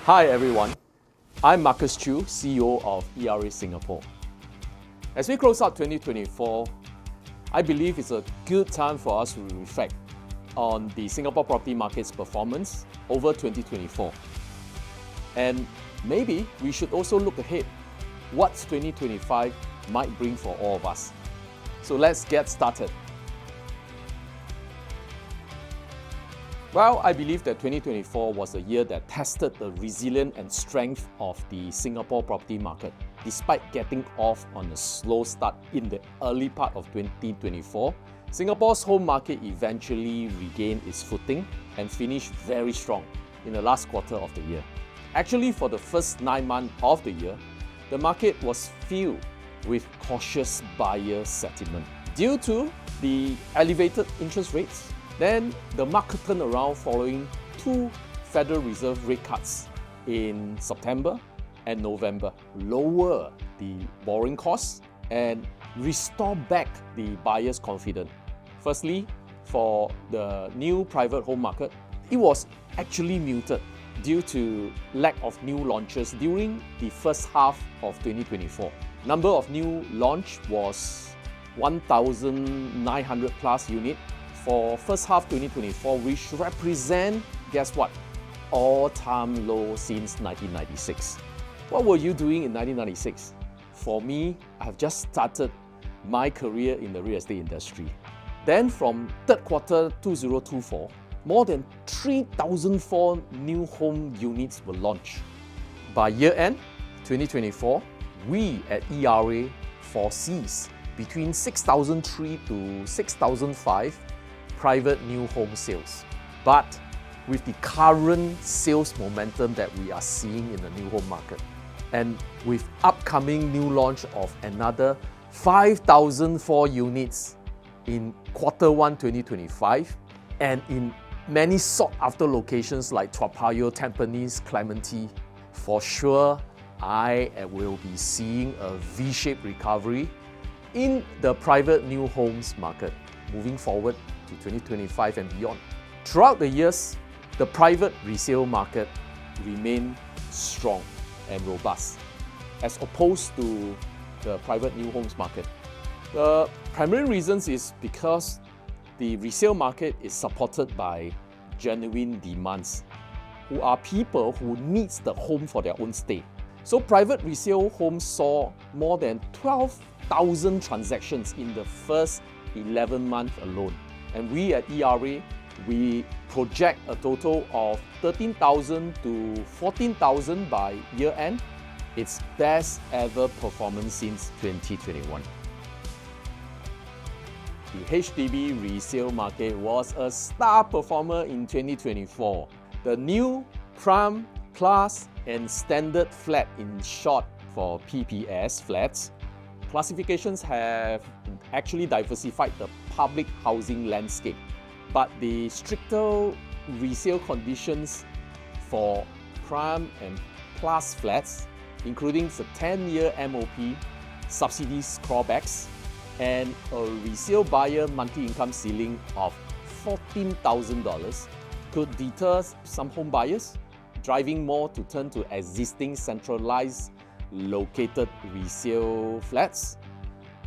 Hi everyone, I'm Marcus Chew, CEO of ERA Singapore. As we close out 2024, I believe it's a good time for us to reflect on the Singapore property market's performance over 2024. And maybe we should also look ahead what 2025 might bring for all of us. So let's get started. Well, I believe that 2024 was a year that tested the resilience and strength of the Singapore property market. Despite getting off on a slow start in the early part of 2024, Singapore's home market eventually regained its footing and finished very strong in the last quarter of the year. Actually, for the first 9 months of the year, the market was filled with cautious buyer sentiment. Due to the elevated interest rates, then the market turned around following 2 Federal Reserve rate cuts in September and November, lower the borrowing costs and restore back the buyer's confidence. Firstly, for the new private home market, it was actually muted due to lack of new launches during the first half of 2024. Number of new launch was 1,900 plus units for first half 2024, which represent, guess what, all-time low since 1996. What were you doing in 1996? For me, I have just started my career in the real estate industry. Then from third quarter 2024, more than 3,004 new home units were launched. By year-end 2024, we at ERA foresees between 6,003 to 6,005 private new home sales. But with the current sales momentum that we are seeing in the new home market, and with upcoming new launch of another 5,004 units in quarter 1 2025, and in many sought-after locations like Toa Payoh, Tampines, Clementi, for sure I will be seeing a V-shaped recovery in the private new homes market moving forward to 2025 and beyond. Throughout the years, the private resale market remained strong and robust as opposed to the private new homes market. The primary reasons is because the resale market is supported by genuine demands, who are people who needs the home for their own stay. So private resale homes saw more than 12,000 transactions in the first 11 months alone. And we at ERA, we project a total of 13,000 to 14,000 by year end. Its best ever performance since 2021. The HDB resale market was a star performer in 2024. The new Prime, Plus and Standard flat, in short for PPS flats, classifications have actually diversified the public housing landscape, but the stricter resale conditions for Prime and Plus flats, including the 10-year MOP, subsidies clawbacks, and a resale buyer monthly income ceiling of $14,000, could deter some home buyers, driving more to turn to existing centralized located resale flats,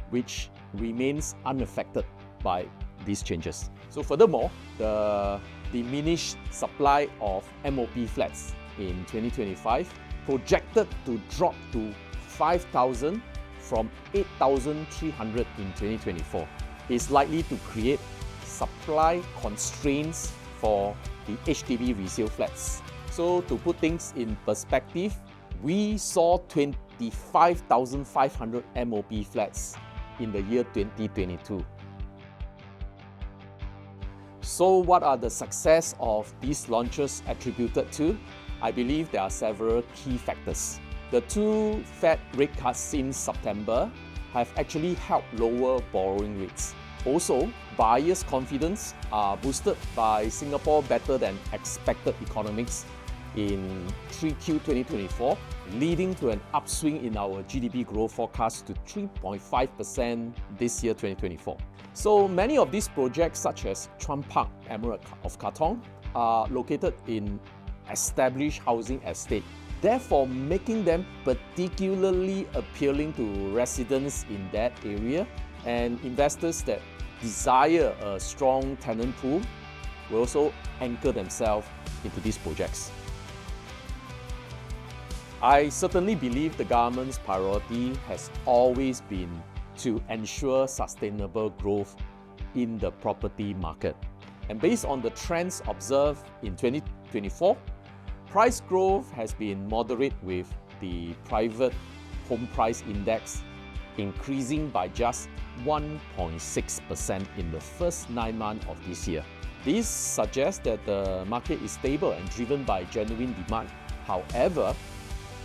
which remains unaffected by these changes. So furthermore, the diminished supply of MOP flats in 2025 projected to drop to 5,000 from 8,300 in 2024 is likely to create supply constraints for the HDB resale flats. So to put things in perspective, we saw 25,500 MOP flats in the year 2022. So what are the success of these launches attributed to? I believe there are several key factors. The 2 Fed rate cuts since September have actually helped lower borrowing rates. Also, buyers' confidence are boosted by Singapore better than expected economics in 3Q 2024, leading to an upswing in our GDP growth forecast to 3.5% this year 2024. So many of these projects, such as Trump Park Emerald of Katong, are located in established housing estate, therefore making them particularly appealing to residents in that area, and investors that desire a strong tenant pool will also anchor themselves into these projects. I certainly believe the government's priority has always been to ensure sustainable growth in the property market. And based on the trends observed in 2024, price growth has been moderate, with the private home price index increasing by just 1.6% in the first 9 months of this year. This suggests that the market is stable and driven by genuine demand. However,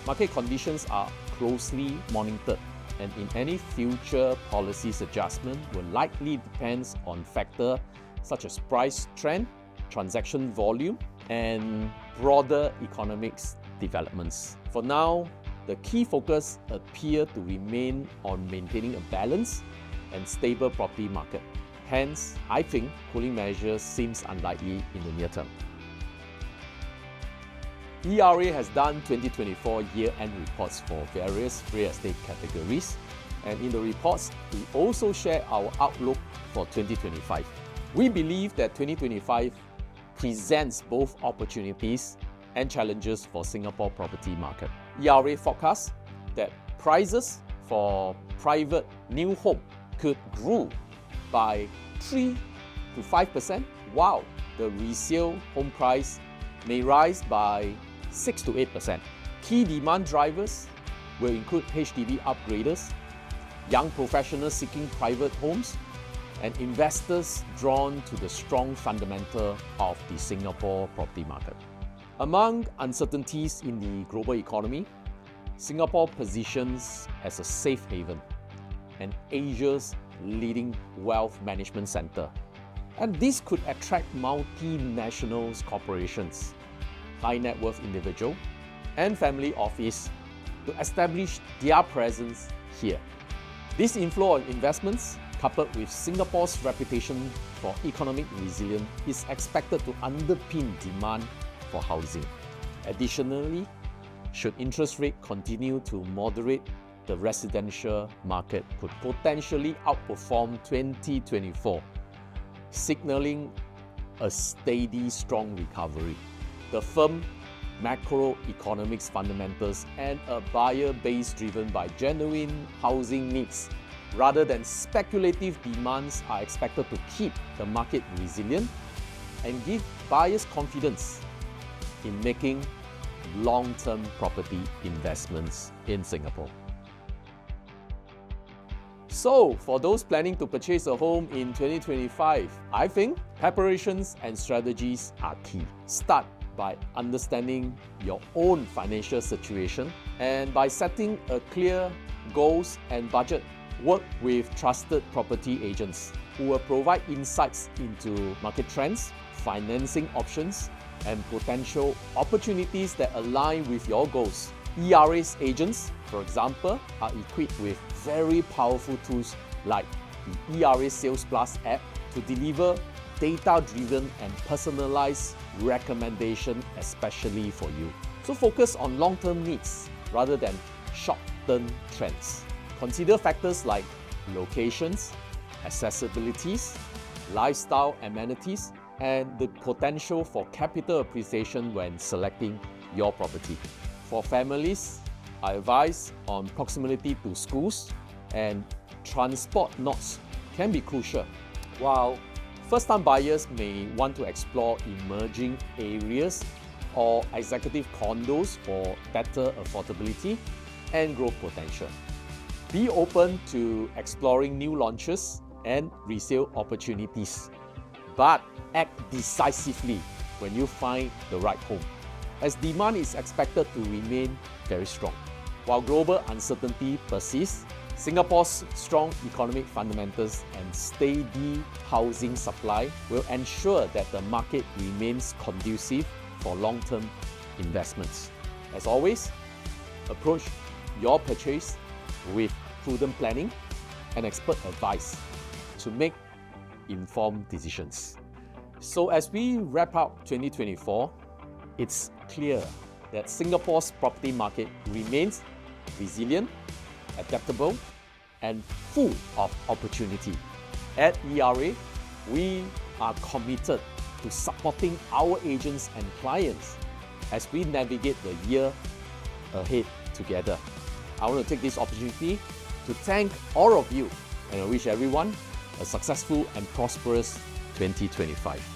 market conditions are closely monitored, and in any future policies adjustment will likely depend on factors such as price trend, transaction volume, and broader economics developments. For now, the key focus appears to remain on maintaining a balanced and stable property market. Hence, I think cooling measures seems unlikely in the near term. ERA has done 2024 year-end reports for various real estate categories, and in the reports, we also share our outlook for 2025. We believe that 2025 presents both opportunities and challenges for Singapore property market. ERA forecasts that prices for private new home could grow by 3 to 5%, while the resale home price may rise by 6 to 8%. Key demand drivers will include HDB upgraders, young professionals seeking private homes, and investors drawn to the strong fundamental of the Singapore property market. Among uncertainties in the global economy, Singapore positions as a safe haven and Asia's leading wealth management center. And this could attract multinational corporations, high net worth individual, and family office to establish their presence here. This inflow of investments, coupled with Singapore's reputation for economic resilience, is expected to underpin demand for housing. Additionally, should interest rate continue to moderate, the residential market could potentially outperform 2024, signaling a steady, strong recovery. The firm macroeconomics fundamentals and a buyer base driven by genuine housing needs rather than speculative demands are expected to keep the market resilient and give buyers confidence in making long-term property investments in Singapore. So, for those planning to purchase a home in 2025, I think preparations and strategies are key. Start by understanding your own financial situation, and by setting a clear goals and budget, work with trusted property agents who will provide insights into market trends, financing options, and potential opportunities that align with your goals. ERA's agents, for example, are equipped with very powerful tools like the ERA Sales Plus app to deliver data-driven and personalized recommendation especially for you. So focus on long-term needs rather than short-term trends. Consider factors like locations, accessibilities, lifestyle amenities, and the potential for capital appreciation when selecting your property. For families, I advise on proximity to schools and transport nodes can be crucial, while first-time buyers may want to explore emerging areas or executive condos for better affordability and growth potential. Be open to exploring new launches and resale opportunities, but act decisively when you find the right home, as demand is expected to remain very strong. While global uncertainty persists, Singapore's strong economic fundamentals and steady housing supply will ensure that the market remains conducive for long-term investments. As always, approach your purchase with prudent planning and expert advice to make informed decisions. So as we wrap up 2024, it's clear that Singapore's property market remains resilient, adaptable, and full of opportunity. At ERA, we are committed to supporting our agents and clients as we navigate the year ahead together. I want to take this opportunity to thank all of you, and I wish everyone a successful and prosperous 2025.